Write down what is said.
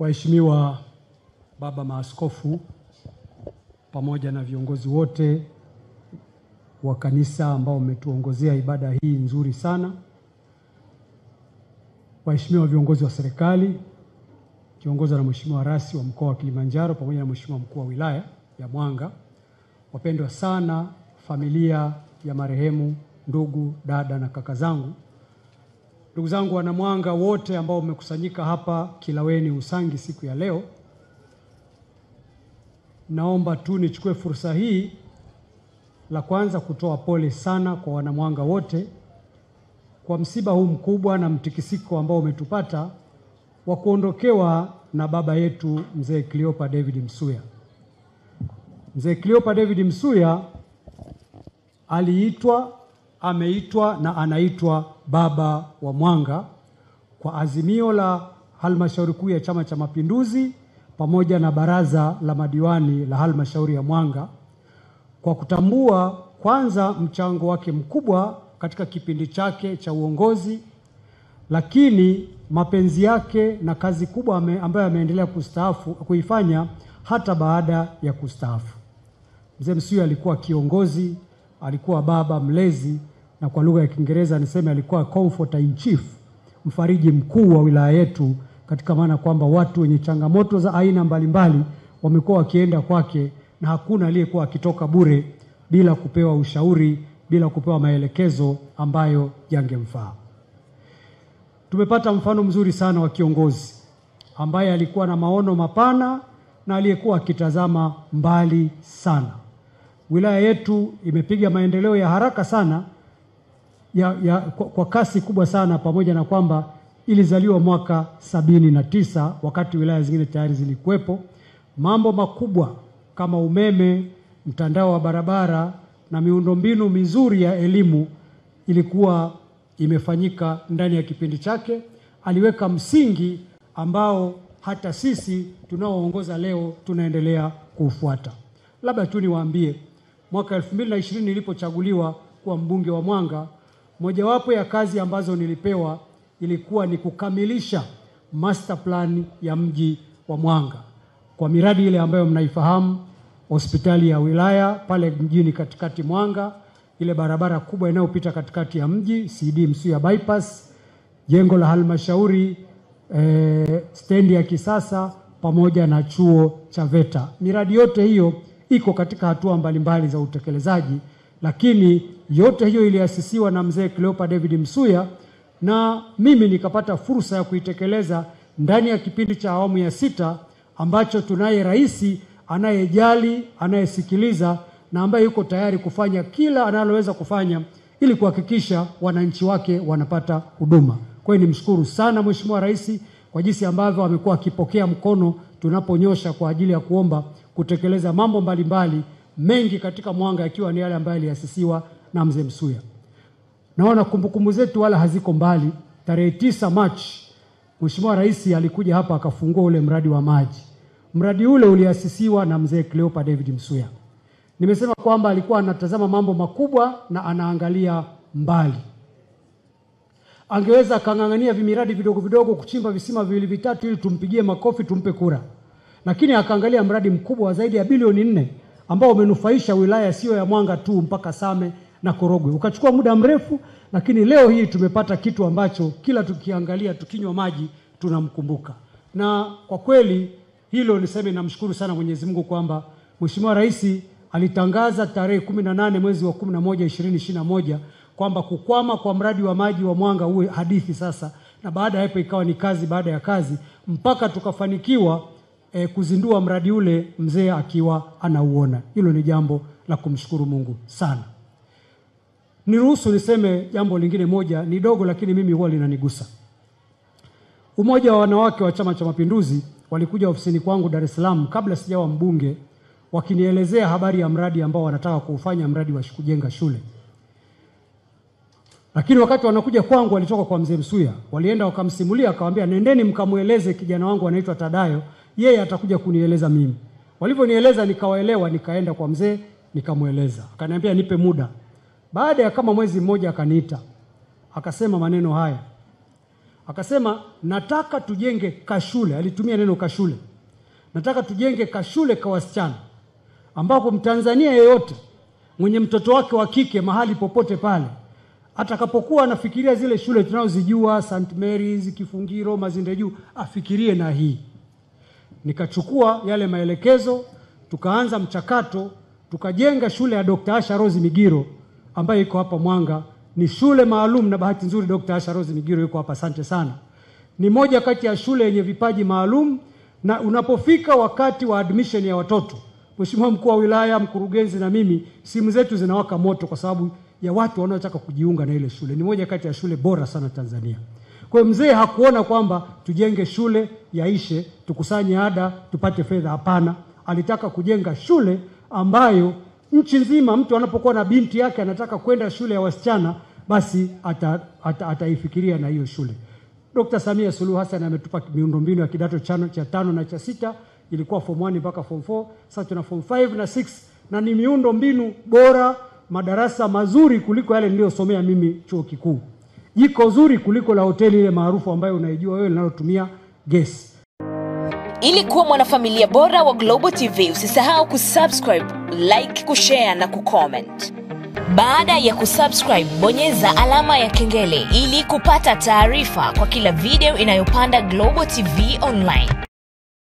Waheshimiwa baba maaskofu pamoja na viongozi wote wa kanisa ambao umetuongozea ibada hii nzuri sana, waheshimiwa viongozi wa serikali kiongozwa na Mheshimiwa Rasi wa mkoa wa Kilimanjaro pamoja na Mheshimiwa mkuu wa wilaya ya Mwanga, wapendwa sana familia ya marehemu, ndugu, dada na kaka zangu, ndugu zangu wana Mwanga wote ambao mmekusanyika hapa Kilaweni Usangi siku ya leo, naomba tu nichukue fursa hii la kwanza kutoa pole sana kwa wana Mwanga wote kwa msiba huu mkubwa na mtikisiko ambao umetupata wa kuondokewa na baba yetu Mzee Cleopa David Msuya. Mzee Cleopa David Msuya ameitwa na anaitwa baba wa Mwanga kwa azimio la halmashauri kuu ya Chama cha Mapinduzi pamoja na baraza la madiwani la halmashauri ya Mwanga, kwa kutambua kwanza mchango wake mkubwa katika kipindi chake cha uongozi, lakini mapenzi yake na kazi kubwa ambayo ameendelea kuifanya hata baada ya kustaafu. Mzee Msuya alikuwa kiongozi, alikuwa baba mlezi, na kwa lugha ya Kiingereza niseme alikuwa comforter in chief, mfariji mkuu wa wilaya yetu, katika maana kwamba watu wenye changamoto za aina mbalimbali wamekuwa wakienda kwake na hakuna aliyekuwa akitoka bure bila kupewa ushauri, bila kupewa maelekezo ambayo yangemfaa. Tumepata mfano mzuri sana wa kiongozi ambaye alikuwa na maono mapana na aliyekuwa akitazama mbali sana. Wilaya yetu imepiga maendeleo ya haraka sana kwa kasi kubwa sana, pamoja na kwamba ilizaliwa mwaka 79 wakati wilaya zingine tayari zilikuwepo. Mambo makubwa kama umeme, mtandao wa barabara na miundombinu mizuri ya elimu ilikuwa imefanyika ndani ya kipindi chake. Aliweka msingi ambao hata sisi tunaoongoza leo tunaendelea kuufuata. Labda tu niwaambie, mwaka 2020 nilipochaguliwa kuwa mbunge wa Mwanga, mojawapo ya kazi ambazo nilipewa ilikuwa ni kukamilisha master plan ya mji wa Mwanga kwa miradi ile ambayo mnaifahamu: hospitali ya wilaya pale mjini katikati Mwanga, ile barabara kubwa inayopita katikati ya mji CD Msuya bypass, jengo la halmashauri, stendi ya kisasa pamoja na chuo cha VETA. Miradi yote hiyo iko katika hatua mbalimbali za utekelezaji, lakini yote hiyo iliasisiwa na Mzee Cleopa David Msuya, na mimi nikapata fursa ya kuitekeleza ndani ya kipindi cha awamu ya 6 ambacho tunaye rais anayejali, anayesikiliza na ambaye yuko tayari kufanya kila analoweza kufanya ili kuhakikisha wananchi wake wanapata huduma. Kwa hiyo nimshukuru sana Mheshimiwa Rais kwa jinsi ambavyo amekuwa akipokea mkono tunaponyosha kwa ajili ya kuomba kutekeleza mambo mbalimbali mengi katika Mwanga, yakiwa ni yale ambayo yaliasisiwa na Mzee Msuya. Naona kumbukumbu zetu wala haziko mbali. Tarehe 9 Machi Mheshimiwa Rais alikuja hapa akafungua ule mradi wa maji. Mradi ule uliasisiwa na Mzee Cleopa David Msuya. Nimesema kwamba alikuwa anatazama mambo makubwa na anaangalia mbali. Angeweza kang'ang'ania vimiradi vidogo vidogo, kuchimba visima viwili vitatu ili tumpigie makofi tumpe kura, lakini akaangalia mradi mkubwa wa zaidi ya bilioni 4 ambao umenufaisha wilaya sio ya Mwanga tu, mpaka Same na Korogwe. Ukachukua muda mrefu, lakini leo hii tumepata kitu ambacho kila tukiangalia, tukinywa maji tunamkumbuka. Na kwa kweli hilo niseme namshukuru sana Mwenyezi Mungu kwamba Mheshimiwa Rais alitangaza tarehe 18 mwezi wa 11 2021 kwamba kukwama kwa mradi wa maji wa Mwanga uwe hadithi sasa, na baada ya hapo ikawa ni kazi baada ya kazi mpaka tukafanikiwa kuzindua mradi ule mzee akiwa anauona. Hilo ni jambo la kumshukuru Mungu sana. Niruhusu niseme jambo lingine moja, ni dogo lakini mimi huwa linanigusa. Umoja wa wanawake wa Chama cha Mapinduzi walikuja ofisini kwangu Dar es Salaam kabla sijawa mbunge, wakinielezea habari ya mradi ambao wanataka kuufanya, mradi wa kujenga shule. Lakini wakati wanakuja kwangu walitoka kwa Mzee Msuya, walienda wakamsimulia, akamwambia nendeni mkamueleze kijana wangu anaitwa Tadayo, yeye atakuja kunieleza mimi. Walivyonieleza nikawaelewa, nikaenda kwa mzee nikamueleza. Akaniambia nipe muda. Baada ya kama mwezi mmoja akaniita. Akasema maneno haya: Akasema nataka tujenge kashule, alitumia neno kashule. Nataka tujenge kashule kwa wasichana ambapo Mtanzania yeyote mwenye mtoto wake wa kike mahali popote pale atakapokuwa anafikiria zile shule tunazozijua, St. Mary's, Kifungiro, Mazinde Juu, afikirie na hii. Nikachukua yale maelekezo, tukaanza mchakato, tukajenga shule ya Dr. Asha Rose Migiro ambayo iko hapa Mwanga. Ni shule maalum na bahati nzuri Dr. Asha Rose Migiro yuko hapa, asante sana. Ni moja kati ya shule yenye vipaji maalum, na unapofika wakati wa admission ya watoto, Mheshimiwa Mkuu wa Wilaya, mkurugenzi na mimi, simu zetu zinawaka moto kwa sababu ya watu wanaotaka kujiunga na ile shule. Ni moja kati ya shule bora sana Tanzania. Kwa hiyo mzee hakuona kwamba tujenge shule yaishe, tukusanye ada, tupate fedha, hapana. Alitaka kujenga shule ambayo nchi nzima mtu anapokuwa na binti yake anataka kwenda shule ya wasichana, basi ataifikiria na hiyo shule. Dr. Samia Suluhu Hassan ametupa miundombinu ya kidato cha 5 na cha 6, ilikuwa form 1 mpaka form 4, sasa tuna form 5 na 6, na ni miundombinu bora, madarasa mazuri kuliko yale niliyosomea mimi chuo kikuu. Jiko zuri kuliko la hoteli ile maarufu ambayo unaijua wewe linalotumia gesi. Ili kuwa mwanafamilia bora wa Global TV, usisahau kusubscribe, like, kushare na kucomment. Baada ya kusubscribe, bonyeza alama ya kengele ili kupata taarifa kwa kila video inayopanda Global TV Online.